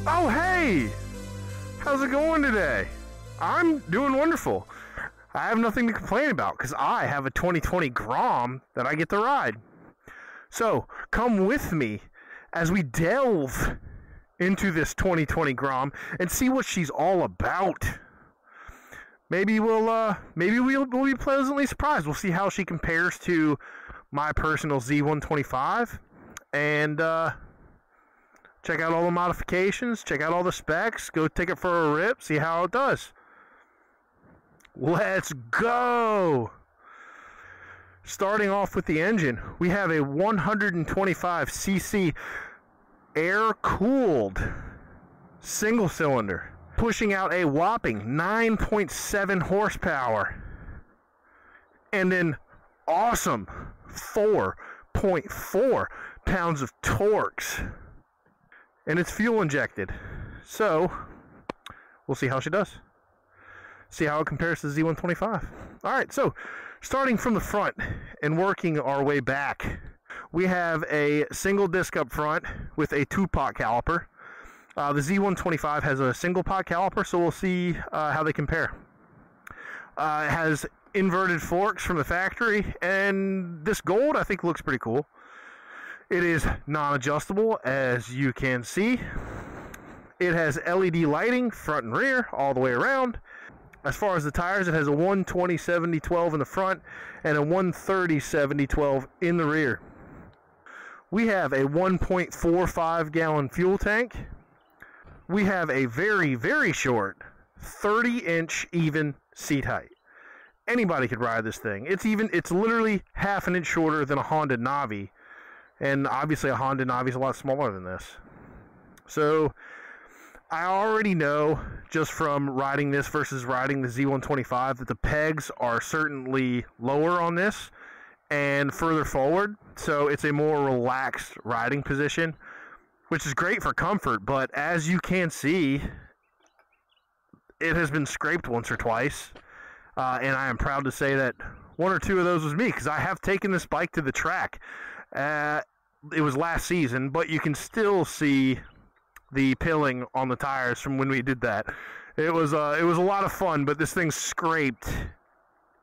Oh, hey! How's it going today? I'm doing wonderful. I have nothing to complain about because I have a 2020 Grom that I get to ride. So, come with me as we delve into this 2020 Grom and see what she's all about. Maybe we'll be pleasantly surprised. We'll see how she compares to my personal Z125 and check out all the modifications, check out all the specs, go take it for a rip, see how it does. Let's go! Starting off with the engine, we have a 125cc air-cooled single cylinder, pushing out a whopping 9.7 horsepower, and an awesome 4.4 pounds of torques. And it's fuel injected. So, we'll see how she does. See how it compares to the Z125. Alright, so, starting from the front and working our way back, we have a single disc up front with a 2-pot caliper. The Z125 has a single pot caliper, so we'll see how they compare. It has inverted forks from the factory, and this gold I think looks pretty cool. It is non-adjustable, as you can see. It has LED lighting, front and rear, all the way around. As far as the tires, it has a 120/70/12 in the front and a 130/70/12 in the rear. We have a 1.45 gallon fuel tank. We have a very, very short 30-inch even seat height. Anybody could ride this thing. It's literally half an inch shorter than a Honda Navi. And obviously a Honda Navi is a lot smaller than this. So I already know just from riding this versus riding the Z125 that the pegs are certainly lower on this and further forward. So it's a more relaxed riding position, which is great for comfort. But as you can see, it has been scraped once or twice. And I am proud to say that one or two of those was me, because I have taken this bike to the track. It was last season, but you can still see the pilling on the tires from when we did that. It was a lot of fun, but this thing scraped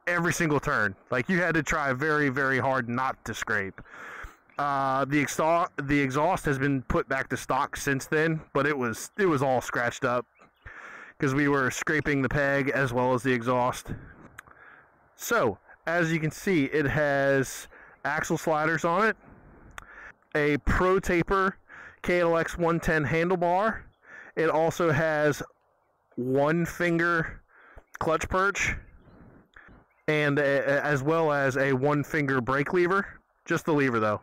every single turn. Like, you had to try very, very hard not to scrape. The exhaust has been put back to stock since then, but it was all scratched up because we were scraping the peg as well as the exhaust. So, as you can see, it has axle sliders on it, a Pro Taper KLX 110 handlebar. It also has one finger clutch perch, and as well as a one finger brake lever, just the lever though.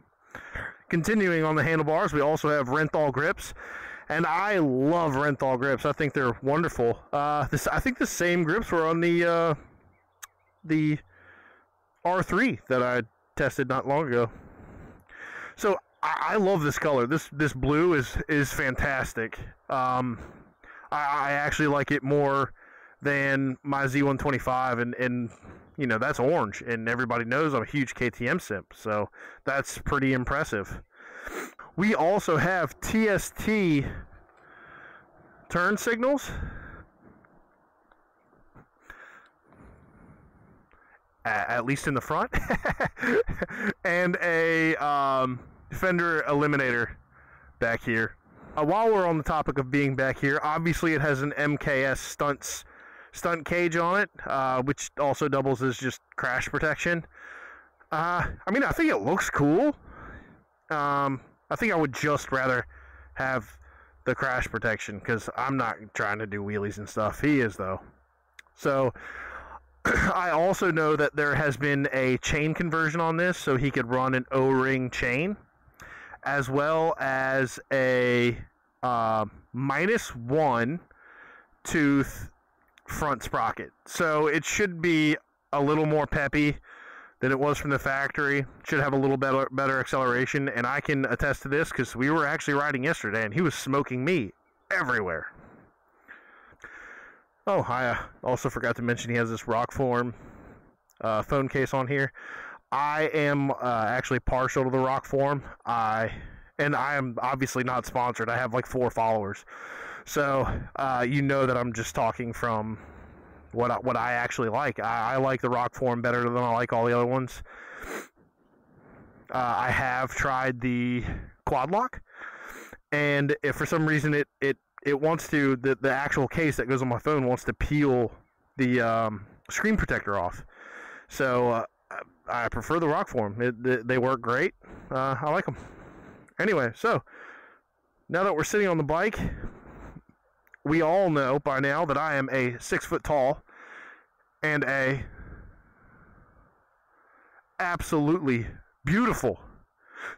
Continuing on the handlebars, we also have Renthal grips, and I love Renthal grips. I think they're wonderful. I think the same grips were on the R3 that I tested not long ago. So I love this color. This blue is fantastic. I actually like it more than my Z125, and you know, that's orange, and everybody knows I'm a huge KTM simp, so that's pretty impressive. We also have TST turn signals, at least in the front, and a fender eliminator back here. While we're on the topic of being back here, obviously it has an MKS stunt cage on it, which also doubles as just crash protection. I mean, I think it looks cool. I think I would just rather have the crash protection, because I'm not trying to do wheelies and stuff. He is, though. So I also know that there has been a chain conversion on this, so he could run an O-ring chain, as well as a -1 tooth front sprocket. So it should be a little more peppy than it was from the factory. Should have a little better acceleration, and I can attest to this because we were actually riding yesterday and he was smoking me everywhere. Oh, I also forgot to mention he has this rock form phone case on here. I am actually partial to the rock form. I And I am obviously not sponsored. I have like 4 followers. So, you know that I'm just talking from what I actually like. I like the rock form better than I like all the other ones. I have tried the quad lock, and if for some reason it wants to, the actual case that goes on my phone wants to peel the screen protector off. So I prefer the rock form. They work great. I like them. Anyway, so now that we're sitting on the bike, we all know by now that I am a 6 foot tall and a absolutely beautiful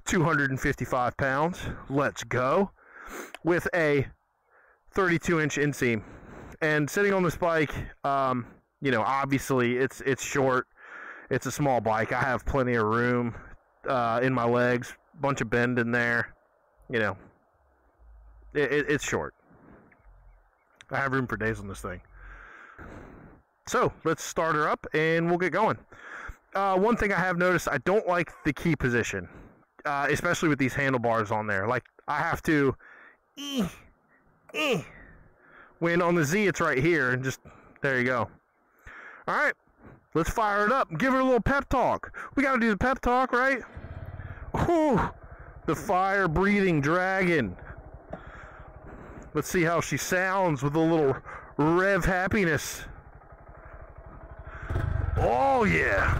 255 pounds. Let's go. With a 32-inch inseam. And sitting on this bike, you know, obviously it's short. It's a small bike. I have plenty of room in my legs. Bunch of bend in there. You know, it's short. I have room for days on this thing. So let's start her up and we'll get going. One thing I have noticed, I don't like the key position, especially with these handlebars on there. Like, I have to when on the Z it's right here, and just there you go. All right, let's fire it up and give her a little pep talk. We got to do the pep talk, right? Whew, the fire-breathing dragon. Let's see how she sounds with a little rev happiness. Oh, yeah.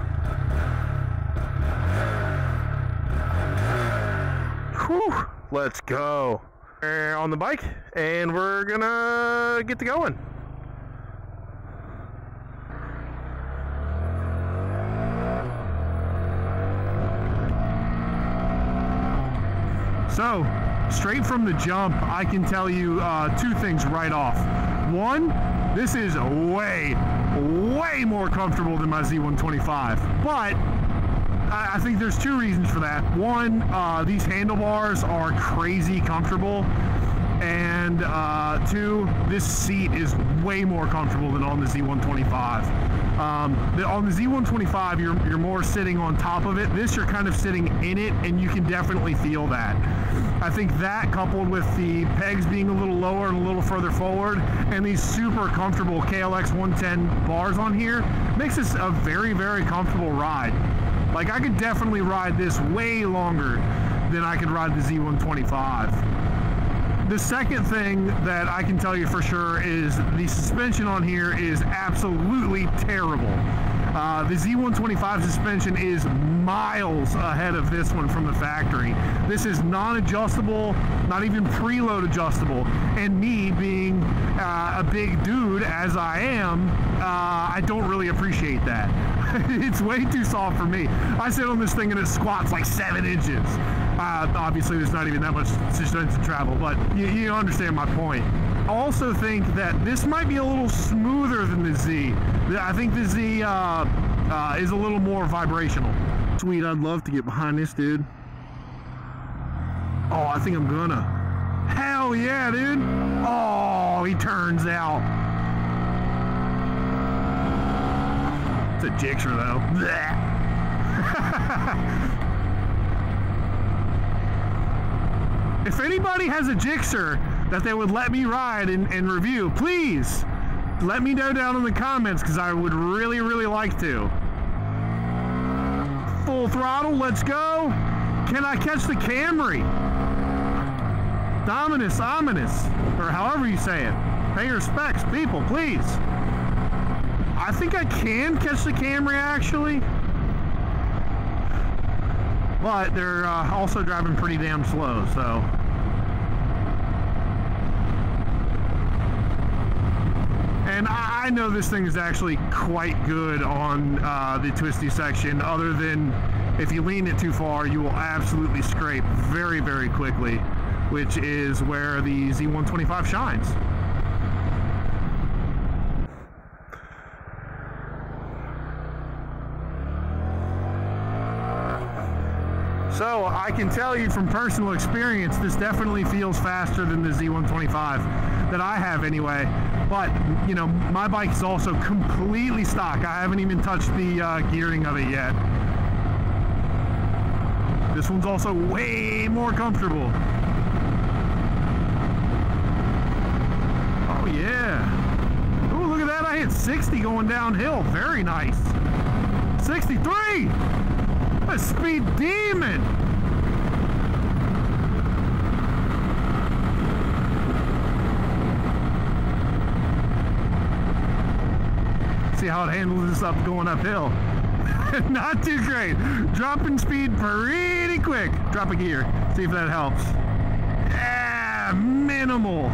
Whew, let's go. On the bike, and we're gonna get to going. So, straight from the jump, I can tell you 2 things right off. One, this is way more comfortable than my Z125, but I think there's 2 reasons for that. One, these handlebars are crazy comfortable, and 2, this seat is way more comfortable than on the Z125. On the Z125, you're more sitting on top of it. This, you're kind of sitting in it, and you can definitely feel that. I think that, coupled with the pegs being a little lower and a little further forward, and these super comfortable KLX 110 bars on here, makes this a very, very comfortable ride. Like, I could definitely ride this way longer than I could ride the Z125. The second thing that I can tell you for sure is the suspension on here is absolutely terrible. The Z125 suspension is miles ahead of this one from the factory. This is non-adjustable, not even preload adjustable. And me being a big dude as I am, I don't really appreciate that. It's way too soft for me. I sit on this thing and it squats like 7 inches. Obviously, there's not even that much suspension travel, but you understand my point. I also think that this might be a little smoother than the Z. I think the Z is a little more vibrational. Sweet, I'd love to get behind this dude. Oh, I think I'm gonna. Hell yeah, dude. Oh, he turns out. It's a Gixxer though. If anybody has a Gixxer that they would let me ride and review, please let me know down in the comments, because I would really, really like to. Full throttle, let's go. Can I catch the Camry? Dominus, ominous, or however you say it. Pay respects, people, please. I think I can catch the Camry, actually. But they're also driving pretty damn slow, so. And I know this thing is actually quite good on the twisty section, other than if you lean it too far, you will absolutely scrape very, very quickly, which is where the Z125 shines. So I can tell you from personal experience, this definitely feels faster than the Z125 that I have anyway. But, you know, my bike is also completely stock. I haven't even touched the gearing of it yet. This one's also way more comfortable. Oh yeah. Oh, look at that. I hit 60 going downhill. Very nice. 63. A speed demon. See how it handles this up going uphill. Not too great. Dropping speed pretty quick. Drop a gear. See if that helps. Yeah, minimal.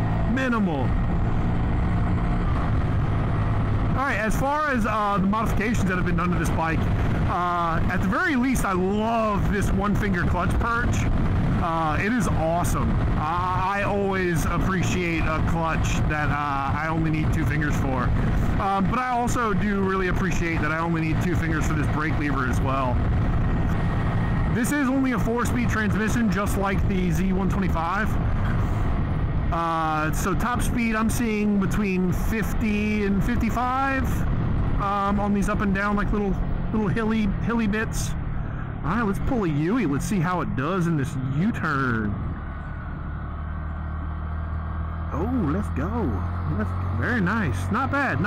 Alright, as far as the modifications that have been done to this bike, at the very least I love this one finger clutch perch. It is awesome. I always appreciate a clutch that I only need 2 fingers for. But I also do really appreciate that I only need 2 fingers for this brake lever as well. This is only a 4-speed transmission, just like the Z125. So top speed I'm seeing between 50 and 55 on these up and down like little hilly bits. All right, let's pull a U-ey. Let's see how it does in this U-turn. Oh, let's go. Very nice. Not bad.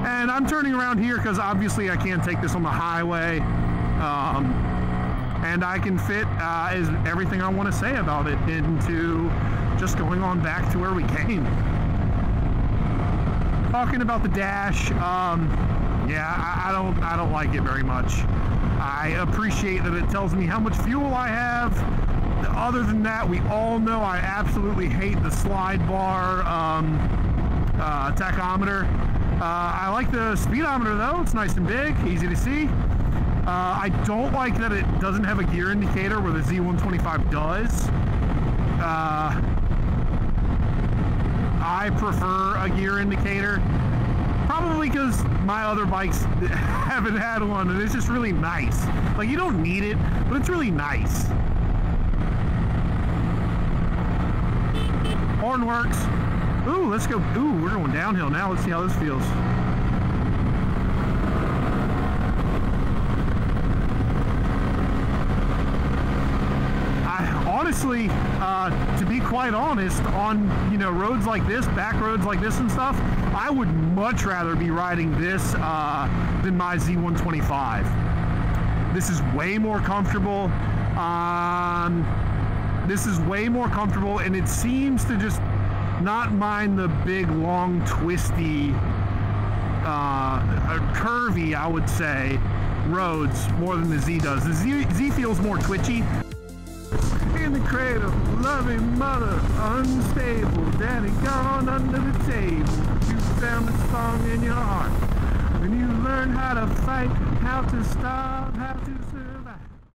And I'm turning around here because obviously I can't take this on the highway. And I can fit everything I want to say about it into just going on back to where we came. Talking about the dash, yeah, I don't like it very much. I appreciate that it tells me how much fuel I have. Other than that, we all know I absolutely hate the slide bar tachometer. I like the speedometer though. It's nice and big, easy to see. I don't like that it doesn't have a gear indicator where the Z125 does. I prefer a gear indicator, probably because my other bikes haven't had one, and it's just really nice. Like, you don't need it, but it's really nice. Horn works. Ooh, let's go. Ooh, we're going downhill now. Let's see how this feels. Honestly, to be quite honest, on roads like this, back roads like this and stuff, I would much rather be riding this than my Z125. This is way more comfortable. And it seems to just not mind the big, long, twisty, curvy, I would say, roads more than the Z does. The Z feels more twitchy. In the cradle, loving mother, unstable, daddy gone under the table. You found a song in your heart. When you learn how to fight, how to stop, how to